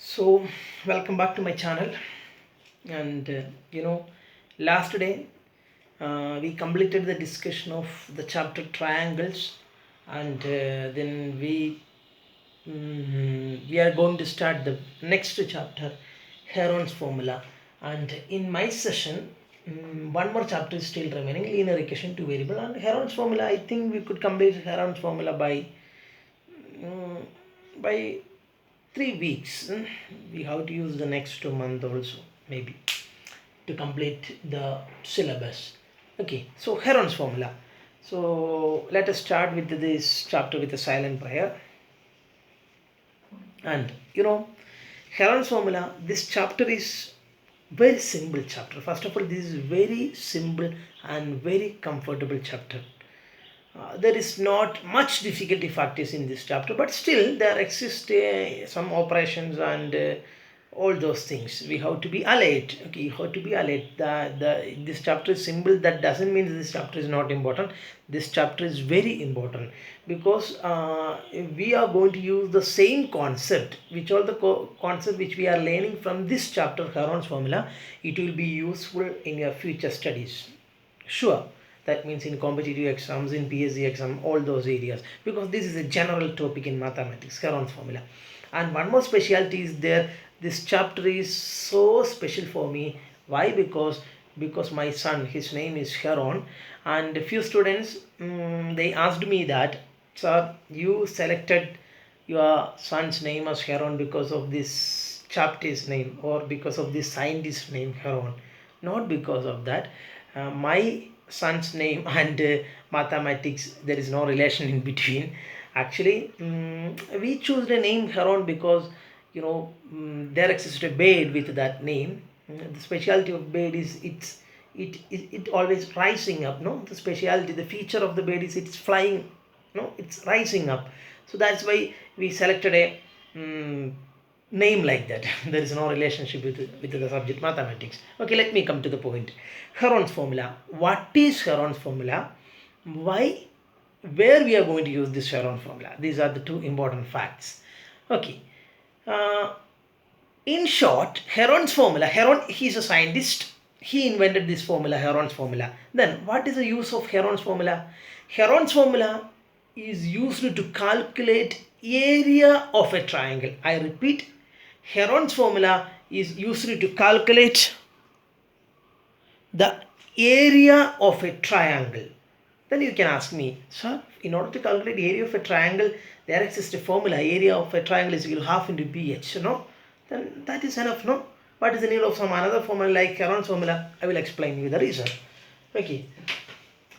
So, welcome back to my channel. And last day we completed the discussion of the chapter triangles, and then we are going to start the next chapter, Heron's formula. And in my session, one more chapter is still remaining, linear equation two variable, and Heron's formula. I think we could complete Heron's formula mm, by 3 weeks. We have to use the next 2 months also, maybe, to complete the syllabus. Okay, so Heron's formula. So let us start with this chapter with a silent prayer. And Heron's formula, this chapter is very simple chapter. First of all, this is very simple and very comfortable chapter. There is not much difficulty factors in this chapter, but still there exist some operations and all those things. We have to be alert. Okay, you have to be alert. This chapter is simple. That doesn't mean this chapter is not important. This chapter is very important because we are going to use the same concept, which all the concept which we are learning from this chapter, Heron's formula. It will be useful in your future studies. Sure. That means in competitive exams, in PSC exam, all those areas, because this is a general topic in mathematics, Heron's formula. And one more specialty is there. This chapter is so special for me. Why? Because my son, his name is Heron, and a few students they asked me that, sir, you selected your son's name as Heron because of this chapter's name or because of this scientist's name Heron. Not because of that. My son's name and mathematics, there is no relation in between. Actually, we choose the name Heron because there exists a bird with that name. The specialty of bird is it always rising up. No, the specialty, the feature of the bird is it's flying. No, it's rising up. So that's why we selected a name like that. There is no relationship with the subject mathematics. Okay, let me come to the point. Heron's formula. What is Heron's formula? Why? Where we are going to use this Heron formula? These are the two important facts. Okay. In short, Heron's formula. Heron, he is a scientist. He invented this formula, Heron's formula. Then, what is the use of Heron's formula? Heron's formula is used to calculate area of a triangle. I repeat, Heron's formula is used to calculate the area of a triangle. Then you can ask me, sir, in order to calculate area of a triangle, there exists a formula, area of a triangle is equal to half into BH, no? Then that is enough, no? What is the need of some another formula like Heron's formula? I will explain you the reason. Okay.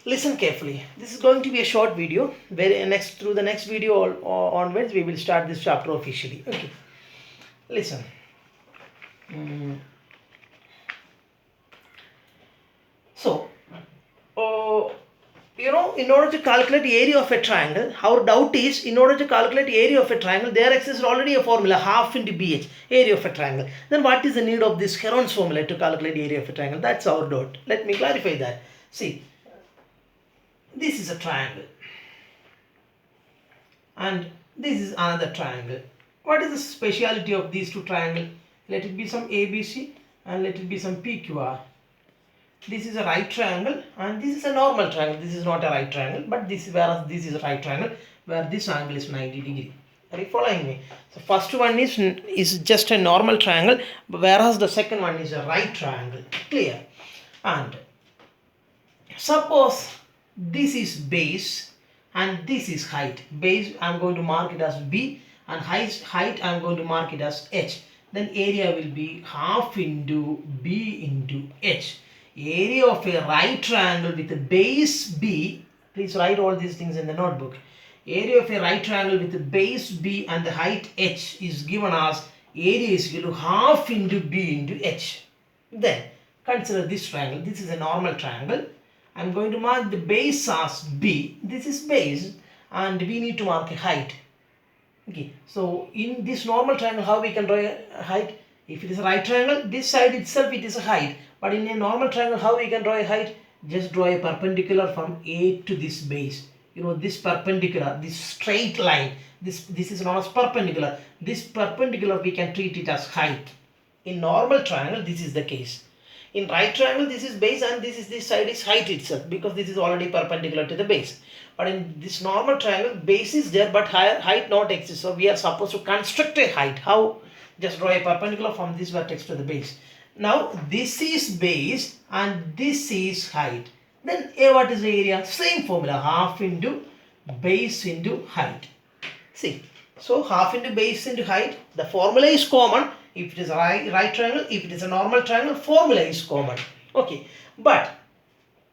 Listen carefully. This is going to be a short video. Through the next video onwards, we will start this chapter officially. Okay. Listen. So, in order to calculate the area of a triangle, our doubt is, in order to calculate the area of a triangle, there exists already a formula, half into BH, area of a triangle. Then what is the need of this Heron's formula to calculate the area of a triangle? That's our doubt. Let me clarify that. See, this is a triangle. And this is another triangle. What is the speciality of these two triangles? Let it be some ABC and let it be some PQR. This is a right triangle and this is a normal triangle. This is not a right triangle, but whereas this is a right triangle where this angle is 90 degree. Are you following me? So first one is just a normal triangle, whereas the second one is a right triangle. Clear? And suppose this is base and this is height. Base I am going to mark it as B and height I am going to mark it as H. Then area will be half into B into H. Area of a right triangle with a base B, please write all these things in the notebook. Area of a right triangle with a base B and the height H is given as area is equal to half into B into H. Then consider this triangle. This is a normal triangle. I am going to mark the base as B. This is base and we need to mark a height. Okay, so in this normal triangle, how we can draw a height? If it is a right triangle, this side itself it is a height. But in a normal triangle, how we can draw a height? Just draw a perpendicular from A to this base. this perpendicular, this straight line, this is known as perpendicular. This perpendicular we can treat it as height. In normal triangle this is the case. In right triangle this is base and this side is height itself, because this is already perpendicular to the base. But in this normal triangle, base is there but height not exists. So we are supposed to construct a height. How? Just draw a perpendicular from this vertex to the base. Now this is base and this is height. Then what is the area? Same formula, half into base into height. See, so half into base into height. The formula is common. If it is a right triangle, if it is a normal triangle, formula is common. Okay, but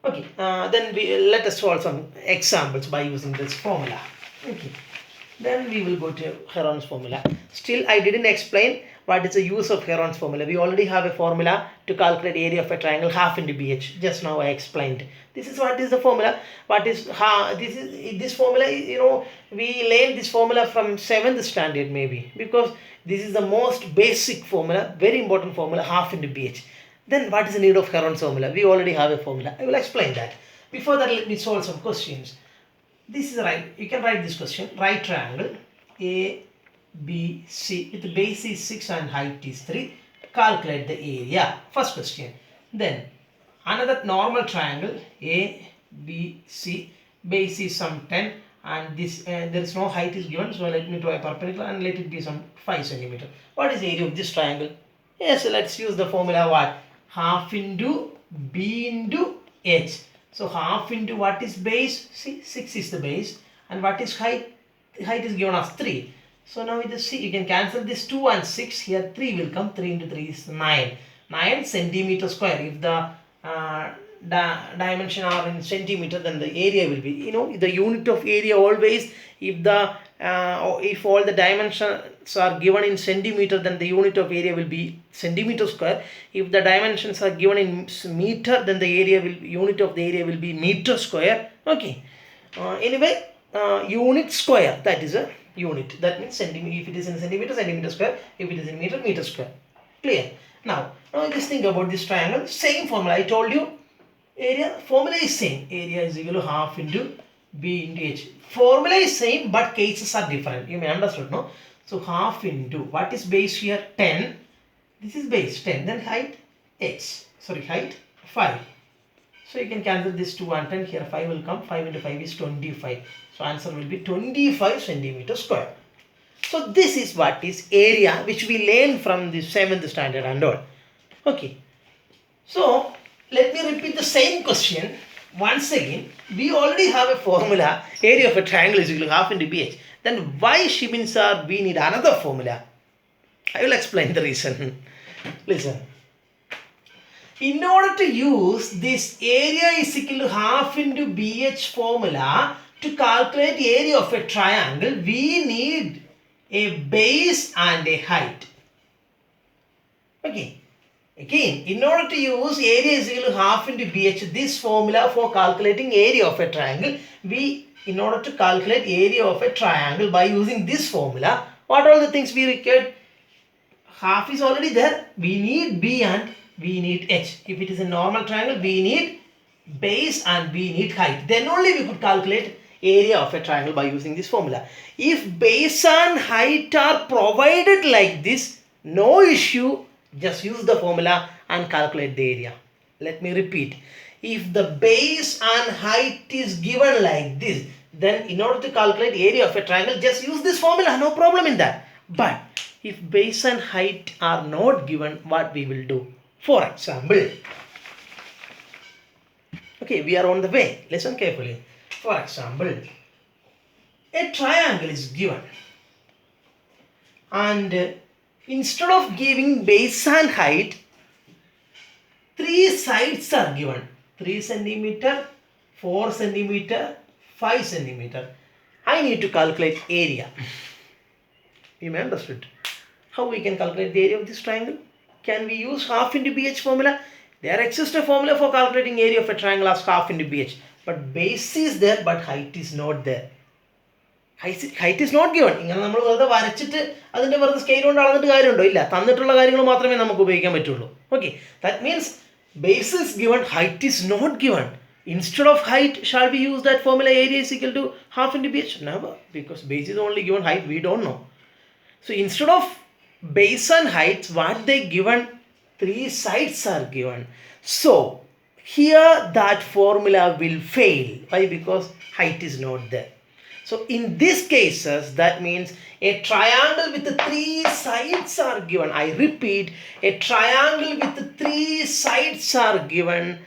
okay, then let us solve some examples by using this formula. Okay, then we will go to Heron's formula. Still, I didn't explain what is the use of Heron's formula. We already have a formula to calculate area of a triangle, half into BH. Just now I explained. This is what is the formula. What is this formula? We learned this formula from 7th standard maybe, because this is the most basic formula, very important formula, half into BH. Then what is the need of Heron's formula? We already have a formula. I will explain that. Before that, let me solve some questions. This is right. You can write this question. Right triangle A, B, C. With the base is 6 and height is 3. Calculate the area. First question. Then another normal triangle A, B, C. Base is some 10 and this there is no height is given. So let me draw a perpendicular and let it be some 5 centimeter. What is the area of this triangle? Yes, so let's use the formula what? Half into B into H. So half into what is base? See, 6 is the base. And what is height? The height is given as 3. So now just see, you can cancel this 2 and 6. Here 3 will come. 3 into 3 is 9. 9 centimeter square. If the dimension are in centimeter, then the area will be, the unit of area always, if all the dimensions are given in centimeter, then the unit of area will be centimeter square. If the dimensions are given in meter, then the unit of the area will be meter square. Okay. Anyway, unit square, that is a unit. That means centimeter. If it is in centimeter, centimeter square. If it is in meter, meter square. Clear? Now just think about this triangle. Same formula. I told you. Area formula is same. Area is equal to half into B into H. Formula is same, but cases are different. You may understand, no? So half into, what is base here? 10. This is base 10. Then height H. Sorry, height 5. So you can cancel this 2 and 10. Here 5 will come. 5 into 5 is 25. So answer will be 25 centimeter square. So this is what is area, which we learned from the 7th standard and all. Okay. So let me repeat the same question once again. We already have a formula. Area of a triangle is equal to half into BH. Then why Shimin sir we need another formula? I will explain the reason. Listen. In order to use this area is equal to half into BH formula to calculate area of a triangle, we need a base and a height. Okay. Again, in order to use area is equal to half into BH, this formula for calculating area of a triangle, in order to calculate area of a triangle by using this formula, what are the things we required? Half is already there. We need B and we need H. If it is a normal triangle, we need base and we need height. Then only we could calculate area of a triangle by using this formula. If base and height are provided like this, no issue. Just use the formula and calculate the area. Let me repeat. If the base and height is given like this, then in order to calculate area of a triangle, just use this formula. No problem in that. But if base and height are not given, what we will do? For example, okay, we are on the way. Listen carefully. For example, a triangle is given and instead of giving base and height, 3 sides are given. 3 centimeter, 4 centimeter, 5 centimeter. I need to calculate area. You may understood. How we can calculate the area of this triangle? Can we use half into BH formula? There exists a formula for calculating area of a triangle as half into BH. But base is there, but height is not there. Height is not given. ഇങ്ങനെ നമ്മൾ വെറുതെ വരച്ചിട്ട് അതിന്റെ വെറുതെ scale കൊണ്ട് അളന്നിട്ട് കാര്യമുണ്ടോ? ഇല്ല. തന്നിട്ടുള്ള കാര്യങ്ങൾ മാത്രമേ നമുക്ക് ഉപയോഗിക്കാൻ പറ്റുള്ളൂ. Okay. That means base is given, height is not given. Instead of height, shall we use that formula area is equal to half into base? Never, because base is only given, height we don't know. So instead of base and heights, what they given? Three sides are given. So here that formula will fail. Why? Because height is not there. So in these cases, that means a triangle with the three sides are given. I repeat, a triangle with the three sides are given.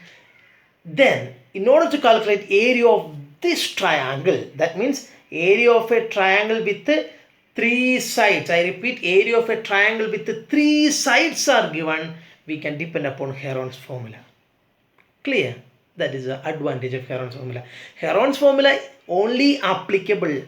Then, in order to calculate area of this triangle, that means area of a triangle with the three sides. I repeat, area of a triangle with the three sides are given. We can depend upon Heron's formula. Clear? That is the advantage of Heron's formula. Heron's formula only applicable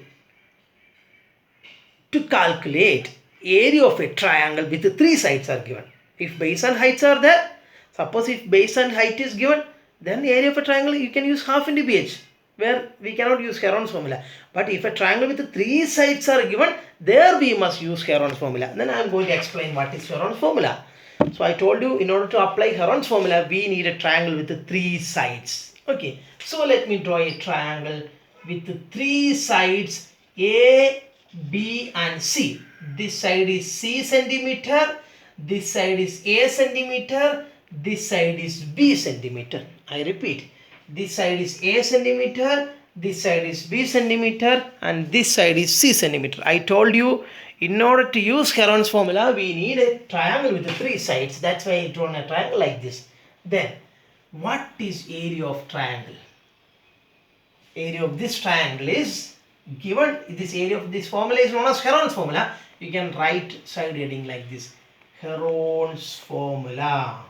to calculate area of a triangle with the three sides are given. If base and heights are there, suppose if base and height is given, then the area of a triangle you can use half into BH, where we cannot use Heron's formula. But if a triangle with the three sides are given, there we must use Heron's formula. Then I am going to explain what is Heron's formula. So I told you, in order to apply Heron's formula, we need a triangle with the three sides. Okay, so let me draw a triangle with the three sides A, B and C. This side is C centimeter, this side is A centimeter, this side is B centimeter. I repeat, this side is A centimeter, this side is B centimeter and this side is C centimeter. I told you, in order to use Heron's formula, we need a triangle with the three sides. That's why I drawn a triangle like this. Then, what is area of triangle? Area of this triangle is given. This area of this formula is known as Heron's formula. You can write side heading like this: Heron's formula.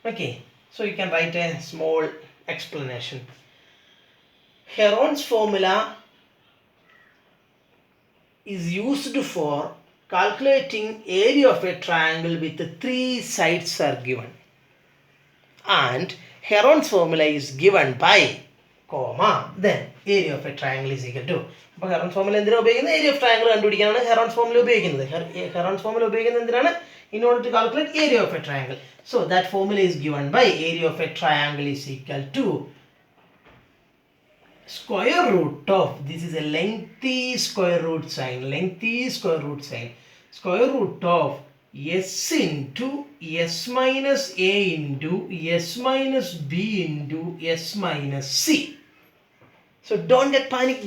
Okay, so you can write a small explanation. Heron's formula is used for calculating area of a triangle with the three sides are given. And Heron's formula is given by comma, then area of a triangle is equal to. അപ്പോൾ Heron's formula എന്തിനാണ് ഉപയോഗിക്കുന്നത്? Area of triangle കണ്ടുപിടിക്കാനാണ് Heron's formula ഉപയോഗിക്കുന്നത്. Heron's formula ഉപയോഗിക്കുന്നത് എന്തിനാണ്? In order to calculate area of a triangle. So that formula is given by area of a triangle is equal to square root of, this is a lengthy square root sign, square root of s into s minus a into s minus b into s minus c. So don't get panic.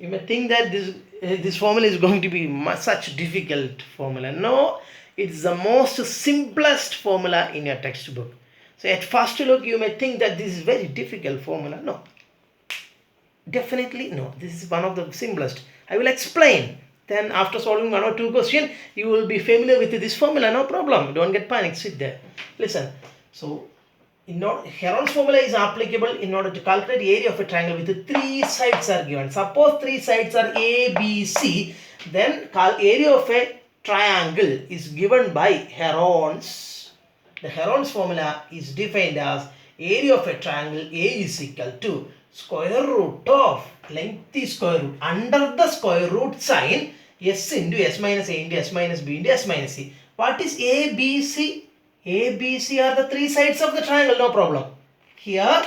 You may think that this formula is going to be such difficult formula. No, it's the most simplest formula in your textbook. So at first look, you may think that this is very difficult formula. No, definitely no. This is one of the simplest. I will explain. Then after solving one or two questions, you will be familiar with this formula. No problem. Don't get panic. Sit there. Listen. So Heron's formula is applicable in order to calculate area of a triangle with the three sides are given. Suppose three sides are A, B, C. Then area of a triangle is given by Heron's. The Heron's formula is defined as area of a triangle A is equal to square root of lengthy square root under the square root sign s into s minus a into s minus b into s minus c. What is A, B, C? A, B, C are the three sides of the triangle, no problem. Here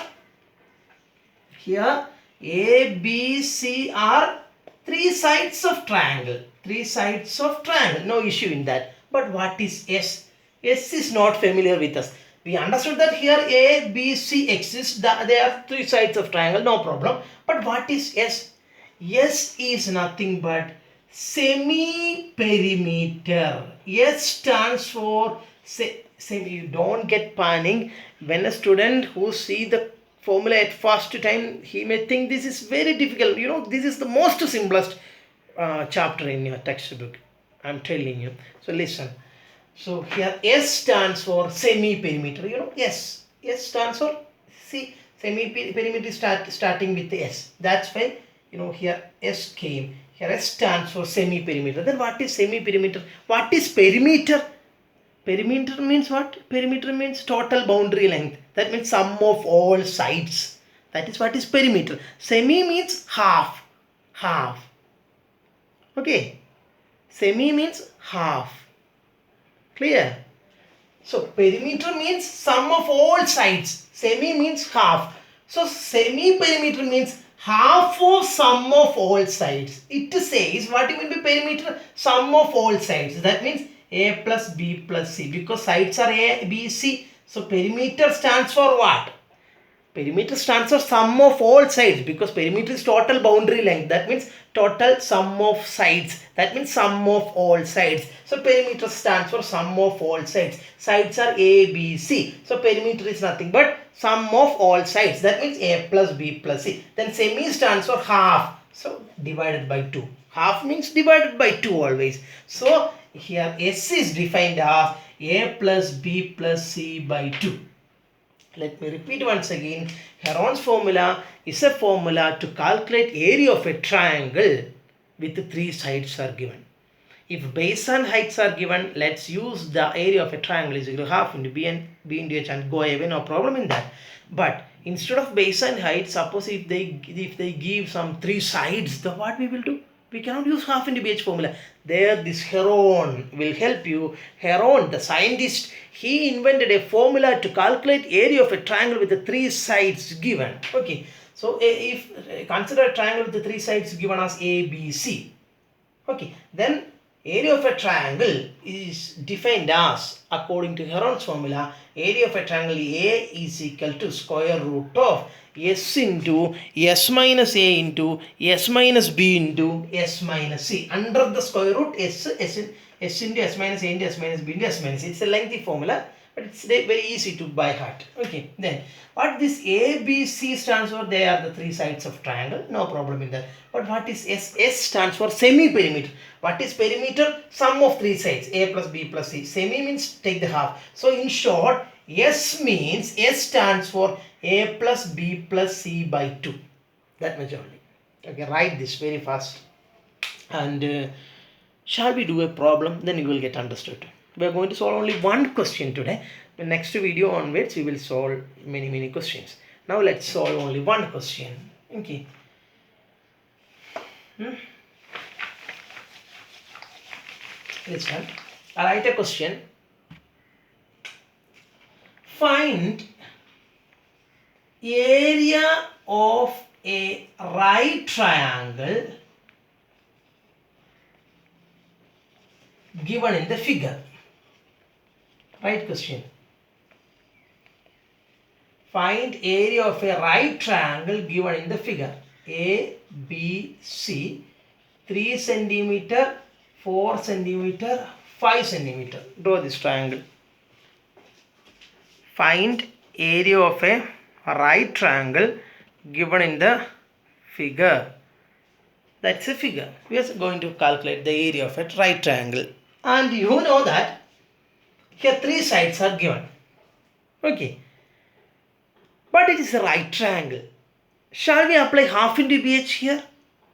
A, B, C are three sides of triangle. No issue in that. But what is S? S is not familiar with us. We understood that here A, B, C exists. They are three sides of triangle, no problem. But what is S? S is nothing but semi-perimeter. S stands for you don't get panic. When a student who see the formula at first time, he may think this is very difficult. This is the most simplest chapter in your textbook. I'm telling you. So listen. So here S stands for semi-perimeter. S stands for, see, semi-perimeter starting with the S. That's why here S came. Here S stands for semi-perimeter. Then what is semi-perimeter? What is perimeter? Perimeter means what? Perimeter means total boundary length. That means sum of all sides. That is what is perimeter. Semi means half. Okay. Semi means half. Clear? So perimeter means sum of all sides. Semi means half. So semi perimeter means half of sum of all sides. It says what you mean by perimeter? Sum of all sides. That means A plus B plus C, because sides are A, B, C. So perimeter stands for what? Perimeter stands for sum of all sides, because perimeter is total boundary length. That means total sum of sides. That means sum of all sides. So perimeter stands for sum of all sides. Sides are A, B, C. So perimeter is nothing but sum of all sides. That means A plus B plus C. Then semi stands for half. So divided by 2. Half means divided by 2 always. So here S is defined as A plus B plus C by 2. Let me repeat once again. Heron's formula is a formula to calculate area of a triangle with 3 sides are given. If base and heights are given, let's use the area of a triangle is equal to half into B into H and go away, no problem in that. But instead of base and height, suppose if they give some 3 sides, then what we will do? We cannot use half into BH formula. There this Heron will help you. Heron, the scientist, he invented a formula to calculate area of a triangle with the 3 sides given. Okay, so if consider a triangle with the 3 sides given as A, B, C. Okay, then area of a triangle is defined as, according to Heron's formula, area of a triangle A is equal to square root of S into S minus A into S minus B into S minus C. Under the square root, S into S minus A into S minus B into S minus C. It's a lengthy formula, but it's very easy to by heart. Okay, then what this A, B, C stands for? They are the 3 sides of triangle. No problem in that. But what is S? S stands for semi-perimeter. What is perimeter? Sum of 3 sides. A plus B plus C. Semi means take the half. So in short, S means S stands for A plus B plus C by 2. That much only. Okay, write this very fast. And shall we do a problem? Then you will get understood. We are going to solve only one question today. The next video onwards, we will solve many questions. Now let's solve only one question. Okay. Listen. I write a question. Find area of a right triangle given in the figure. Right question. Find area of a right triangle given in the figure. A, B, C, 3 centimeter, 4 centimeter, 5 centimeter. Draw this triangle. Find area of a right triangle given in the figure. That's a figure. We are going to calculate the area of a right triangle. And you know that here 3 sides are given. Okay. But it is a right triangle. Shall we apply half into BH here?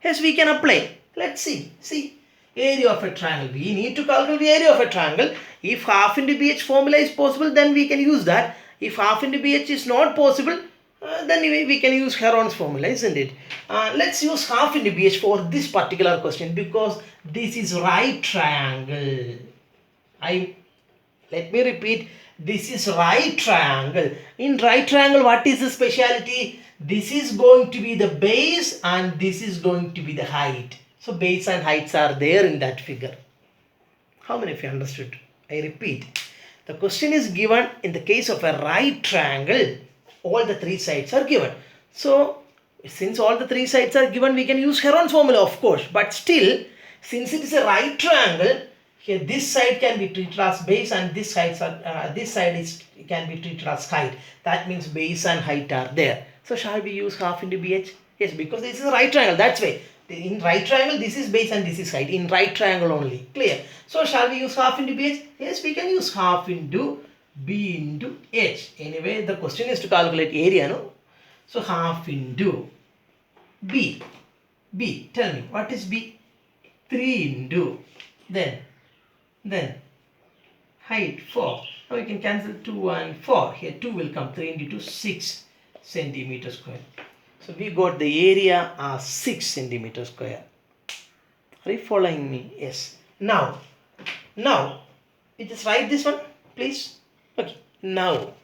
Yes, we can apply. Let's see. See. Area of a triangle. We need to calculate the area of a triangle. If half into BH formula is possible, then we can use that. If half into BH is not possible, then we can use Heron's formula, isn't it? Let's use half into BH for this particular question, because this is right triangle. Let me repeat. This is right triangle. In right triangle, what is the speciality? This is going to be the base and this is going to be the height. So base and heights are there in that figure. How many of you understood? I repeat. The question is given in the case of a right triangle. All the 3 sides are given. So since all the 3 sides are given, we can use Heron's formula, of course. But still, since it is a right triangle, here this side can be treated as base and this side can be treated as height. That means base and height are there. So shall we use half into BH? Yes, because this is a right triangle. That's why. In right triangle, this is base and this is height. In right triangle only. Clear? So shall we use half into BH? Yes, we can use half into B into H. Anyway, the question is to calculate area, no? So half into B. B. Tell me, what is B? 3 into. Then height 4. Now we can cancel 2 and 4. Here 2 will come. 3 into 2, 6 centimeter square. So we got the area as 6 centimeter square. Are you following me? Yes. Now, you just write this one, please. Okay, now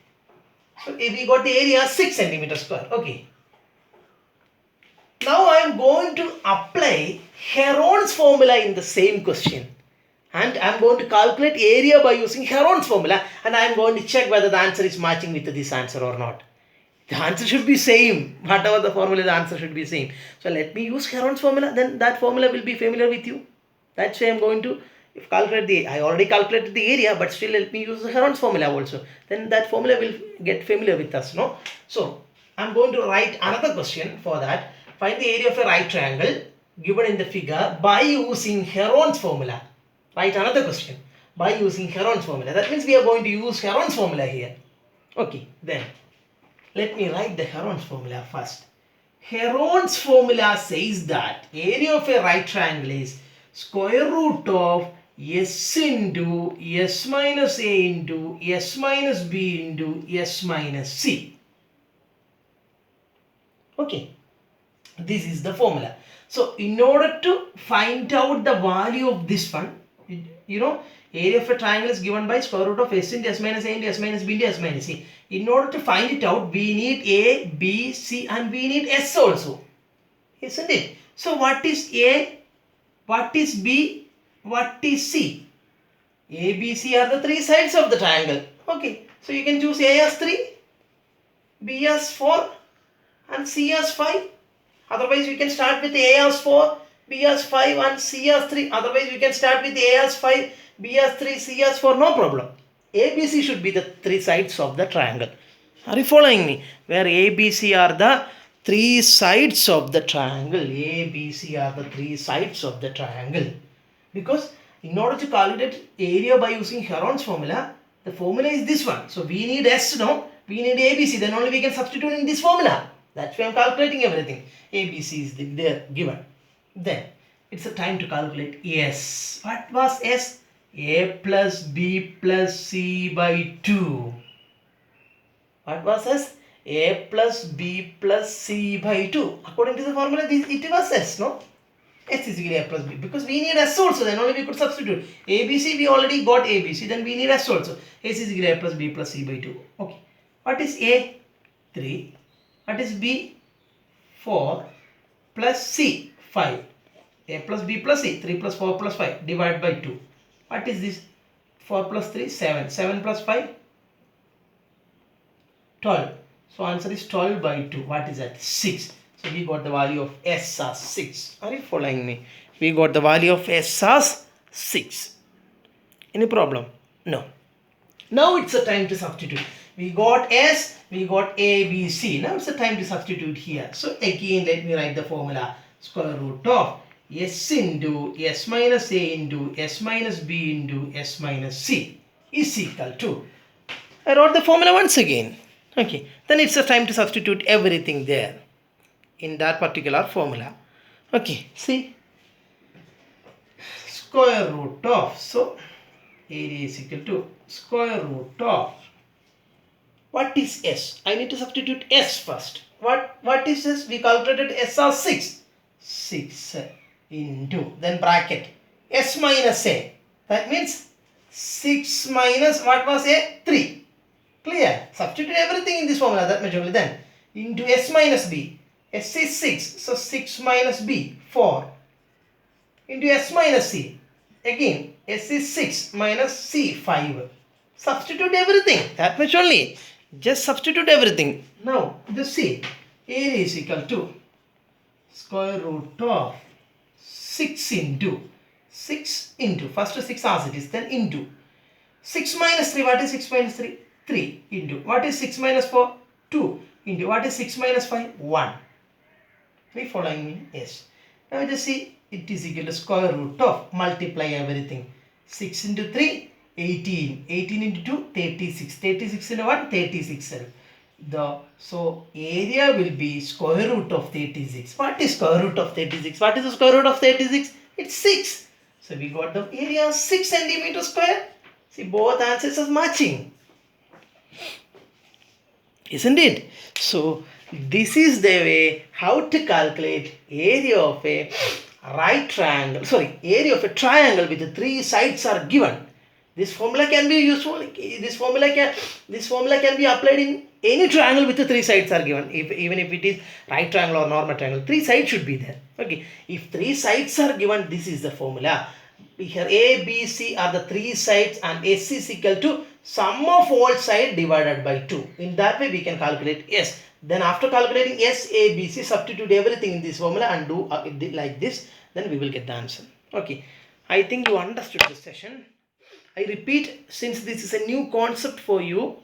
so we got the area 6 centimeter square. Okay. Now I am going to apply Heron's formula in the same question. And I am going to calculate area by using Heron's formula, and I am going to check whether the answer is matching with this answer or not. The answer should be same. Whatever the formula, the answer should be same. So let me use Heron's formula, then that formula will be familiar with you. That's why I am going to calculate I already calculated the area, but still let me use the Heron's formula also. Then that formula will get familiar with us, no? So I am going to write another question for that. Find the area of a right triangle given in the figure by using Heron's formula. Write another question by using Heron's formula. That means we are going to use Heron's formula here. Okay, then let me write the Heron's formula first. Heron's formula says that area of a right triangle is square root of s into s minus a into s minus b into s minus c. Okay, this is the formula. So in order to find out the value of this one, area of a triangle is given by square root of s into s minus a into s minus b into s minus c. In order to find it out, we need a, b, c, and we need s also, isn't it? So what is a, what is b, what is c? A, b, c are the three sides of the triangle. Okay, so you can choose a as 3, b as 4, and c as 5. Otherwise we can start with a as 4, b as 5, and c as 3. Otherwise we can start with a as 5, b as 3, c as 4. No problem. A, B, C should be the three sides of the triangle. Are you following me? Where A, B, C are the three sides of the triangle. A, B, C are the three sides of the triangle. Because in order to calculate area by using Heron's formula, the formula is this one. So we need S, no? We need A, B, C. Then only we can substitute in this formula. That's why I am calculating everything. A, B, C is there given. Then it's a time to calculate S. What was S? A plus B plus C by 2. What was S? A plus B plus C by 2. According to the formula, it was S, no? S is equal to A plus B. Because we need S also, then only we could substitute. A, B, C, we already got A, B, C, then we need S also. S is equal to A plus B plus C by 2. Okay. What is A? 3. What is B? 4. Plus C? 5. A plus B plus C. 3 plus 4 plus 5. Divided by 2. What is this? 4 plus 3, 7. 7 plus 5, 12. So answer is 12 by 2. What is that? 6. So we got the value of S as 6. Are you following me? We got the value of S as 6. Any problem? No. Now it's the time to substitute. We got S, we got A, B, C. Now it's the time to substitute here. So again, let me write the formula. Square root of S into S minus A into S minus B into S minus C is equal to. I wrote the formula once again. Okay. Then it's the time to substitute everything there in that particular formula. Okay. See. Square root of. So area is equal to square root of. What is S? I need to substitute S first. What is S? We calculated S as 6. 6 into, then bracket, S minus A. That means 6 minus, what was A? 3. Clear? Substitute everything in this formula, that much only. Then into S minus B. S is 6. So 6 minus B, 4. Into S minus C. Again, S is 6 minus C, 5. Substitute everything, that much only. Just substitute everything. Now, this C, area is equal to square root of 6 into, first 6 as it is, then into 6 minus 3, what is 6 minus 3? 3 into, what is 6 minus 4? 2 into, what is 6 minus 5? 1. Are you following me? Yes. Now just see, it is equal to square root of, multiply everything. 6 into 3, 18. 18 into 2, 36. 36 into 1, 36. So area will be square root of 36. What is square root of 36? What is the square root of 36? It's 6. So we got the area 6 centimeter square. See, both answers are matching. Isn't it? So this is the way how to calculate area of a right triangle. Sorry, area of a triangle with the three sides are given. This formula can be useful. This formula can be applied in any triangle with the three sides are given. Even if it is right triangle or normal triangle, three sides should be there. Okay. If three sides are given, this is the formula. Here A, B, C are the three sides, and S is equal to sum of all sides divided by 2. In that way we can calculate S. Then after calculating S, A, B, C, substitute everything in this formula and do like this. Then we will get the answer. Okay. I think you understood this session. I repeat, since this is a new concept for you,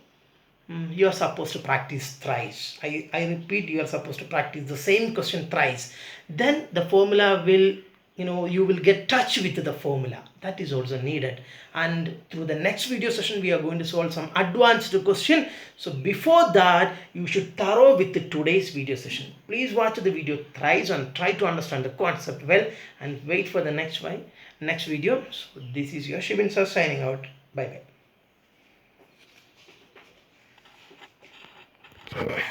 you are supposed to practice thrice. I repeat, you are supposed to practice the same question thrice. Then the formula will, you will get touch with the formula. That is also needed. And through the next video session, we are going to solve some advanced question. So before that, you should thorough with today's video session. Please watch the video thrice and try to understand the concept well, and wait for the next video. So this is your Shibin sir signing out. Bye bye.